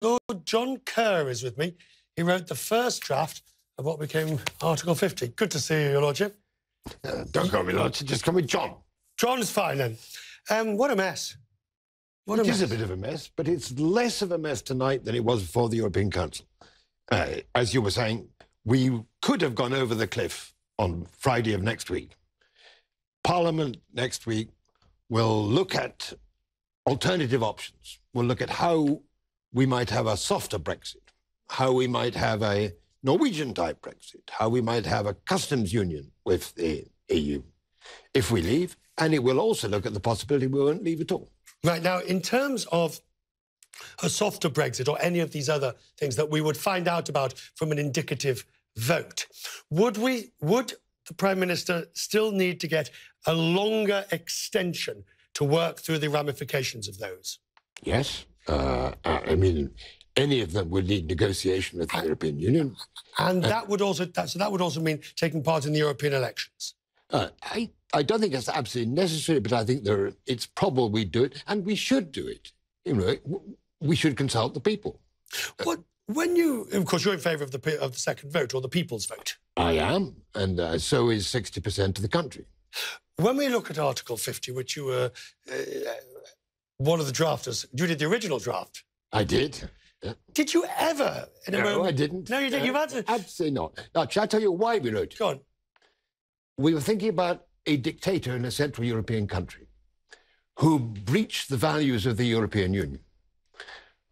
Lord John Kerr is with me. He wrote the first draft of what became Article 50. Good to see you, Your Lordship. Don't call me Lordship, just call me John. John's fine, then. What a mess. It is a bit of a mess, but it's less of a mess tonight than it was before the European Council. As you were saying, we could have gone over the cliff on Friday of next week. Parliament next week will look at alternative options. We'll look at how we might have a softer Brexit, how we might have a Norwegian-type Brexit, how we might have a customs union with the EU if we leave, and it will also look at the possibility we won't leave at all. Right, now, in terms of a softer Brexit or any of these other things that we would find out about from an indicative vote, would the Prime Minister still need to get a longer extension to work through the ramifications of those? Yes. I mean, any of them would need negotiation with the European Union. And that would also mean taking part in the European elections. I don't think it's absolutely necessary, but I think it's probable we do it, and we should do it. You know, we should consult the people. Of course, you're in favour of the second vote, or the people's vote. I am, and so is 60% of the country. When we look at Article 50, which you were one of the drafters, you did the original draft. I did. Yeah. Did you ever, in a moment... No, I didn't. No, you didn't. You've had to... Absolutely not. Now, shall I tell you why we wrote it? Go on. We were thinking about a dictator in a Central European country who breached the values of the European Union,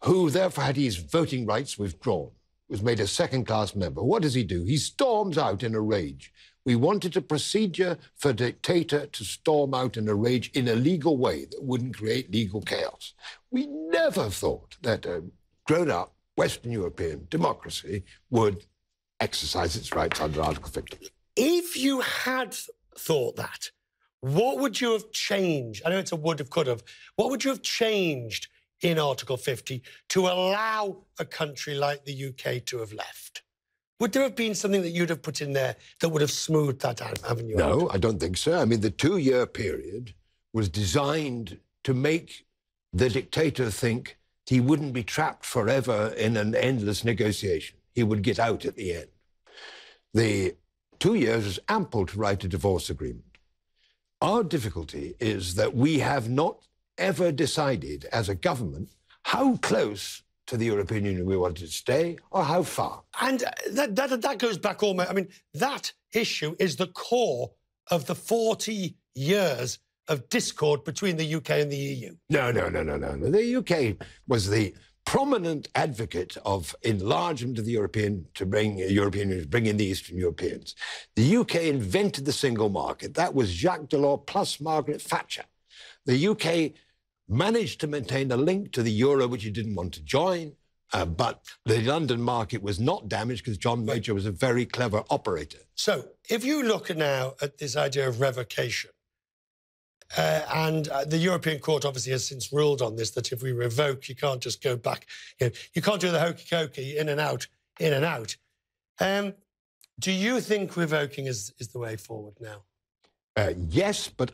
who therefore had his voting rights withdrawn, was made a second-class member. What does he do? He storms out in a rage. We wanted a procedure for a dictator to storm out in a rage in a legal way that wouldn't create legal chaos. We never thought that a grown-up Western European democracy would exercise its rights under Article 50. If you had thought that, what would you have changed? I know it's a would have, could have. What would you have changed in Article 50 to allow a country like the UK to have left? Would there have been something that you'd have put in there that would have smoothed that out, haven't you? No, I don't think so. I mean, the 2-year period was designed to make the dictator think he wouldn't be trapped forever in an endless negotiation. He would get out at the end. The 2 years was ample to write a divorce agreement. Our difficulty is that we have not ever decided as a government how close to the European Union we wanted to stay or how far. And that goes back almost... I mean, that issue is the core of the 40 years of discord between the UK and the EU. No. The UK was the prominent advocate of enlargement of the European Union, bring in the Eastern Europeans. The UK invented the single market. That was Jacques Delors plus Margaret Thatcher. The UK managed to maintain a link to the euro, which it didn't want to join, but the London market was not damaged because John Major was a very clever operator. So if you look now at this idea of revocation, and the European Court obviously has since ruled on this, that if we revoke, you can't just go back. You can't do the hokey-cokey, in and out, in and out. Do you think revoking is the way forward now? Yes, but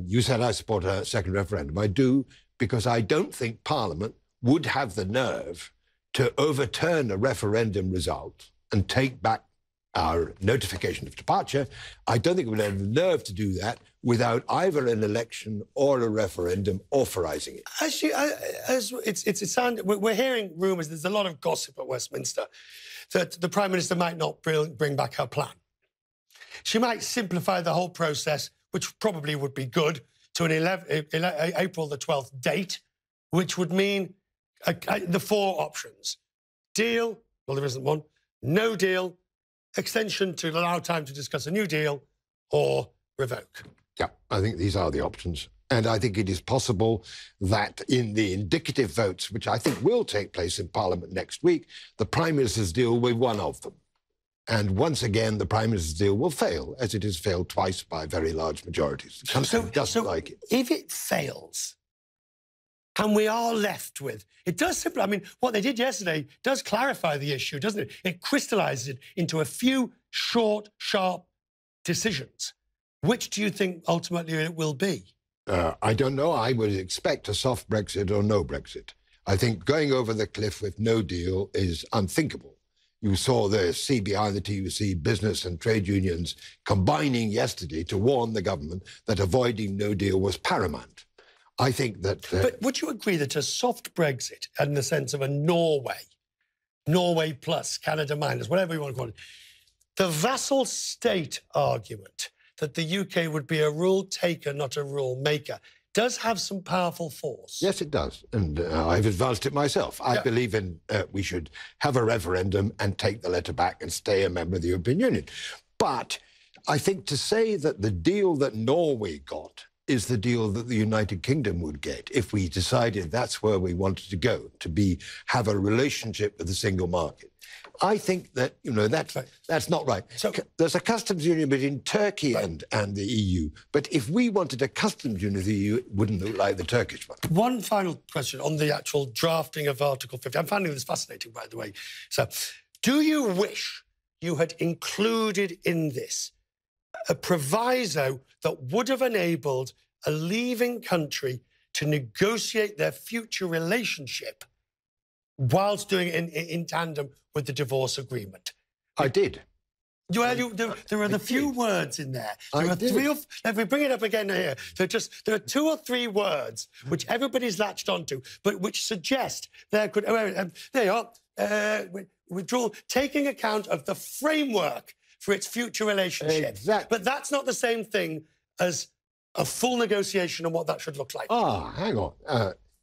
you said I support a second referendum. I do, because I don't think Parliament would have the nerve to overturn a referendum result and take back our notification of departure. I don't think we would have the nerve to do that without either an election or a referendum authorising it. We're hearing rumours, there's a lot of gossip at Westminster, that the Prime Minister might not bring back her plan. She might simplify the whole process, which probably would be good, to an April the 12th date, which would mean the 4 options. Deal, well, there isn't one. No deal, extension to allow time to discuss a new deal, or revoke. Yeah, I think these are the options. And I think it is possible that in the indicative votes, which I think will take place in Parliament next week, the Prime Minister's deal will be one of them. And once again, the Prime Minister's deal will fail, as it has failed twice by very large majorities. The country doesn't like it. If it fails, and we are left with... It does simply... I mean, what they did yesterday does clarify the issue, doesn't it? It crystallises it into a few short, sharp decisions. Which do you think ultimately it will be? I don't know. I would expect a soft Brexit or no Brexit. I think going over the cliff with no deal is unthinkable. You saw the see behind the TUC business and trade unions combining yesterday to warn the government that avoiding no deal was paramount. I think that... But would you agree that a soft Brexit, in the sense of a Norway plus, Canada minus, whatever you want to call it, the vassal state argument that the UK would be a rule taker, not a rule maker, does have some powerful force. Yes, it does. And I've advanced it myself. I believe in we should have a referendum and take the letter back and stay a member of the European Union. But I think to say that the deal that Norway got is the deal that the United Kingdom would get if we decided that's where we wanted to go, to have a relationship with the single market. I think that, you know, that's not right. So, there's a customs union between Turkey and the EU, but if we wanted a customs union with the EU, it wouldn't look like the Turkish one. One final question on the actual drafting of Article 50. I'm finding this fascinating, by the way. So, do you wish you had included in this a proviso that would have enabled a leaving country to negotiate their future relationship whilst doing it in tandem with the divorce agreement? I did. Well, there are the few words in there. There are three or... Let me bring it up again here. There are 2 or 3 words which everybody's latched onto, but which suggest there could... there you are. Withdrawal, taking account of the framework for its future relationship. Exactly. But that's not the same thing as a full negotiation on what that should look like. Ah, hang on.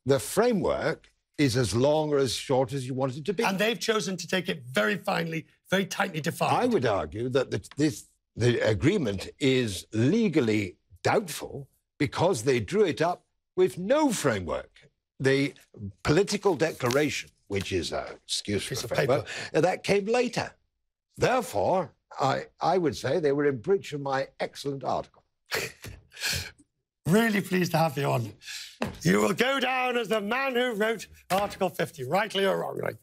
The framework is as long or as short as you want it to be. And they've chosen to take it very finely, very tightly defined. I would argue that the agreement is legally doubtful because they drew it up with no framework. The political declaration, which is an excuse for the framework, that came later. Therefore, I would say they were in breach of my excellent article. Really pleased to have you on. You will go down as the man who wrote Article 50, rightly or wrongly.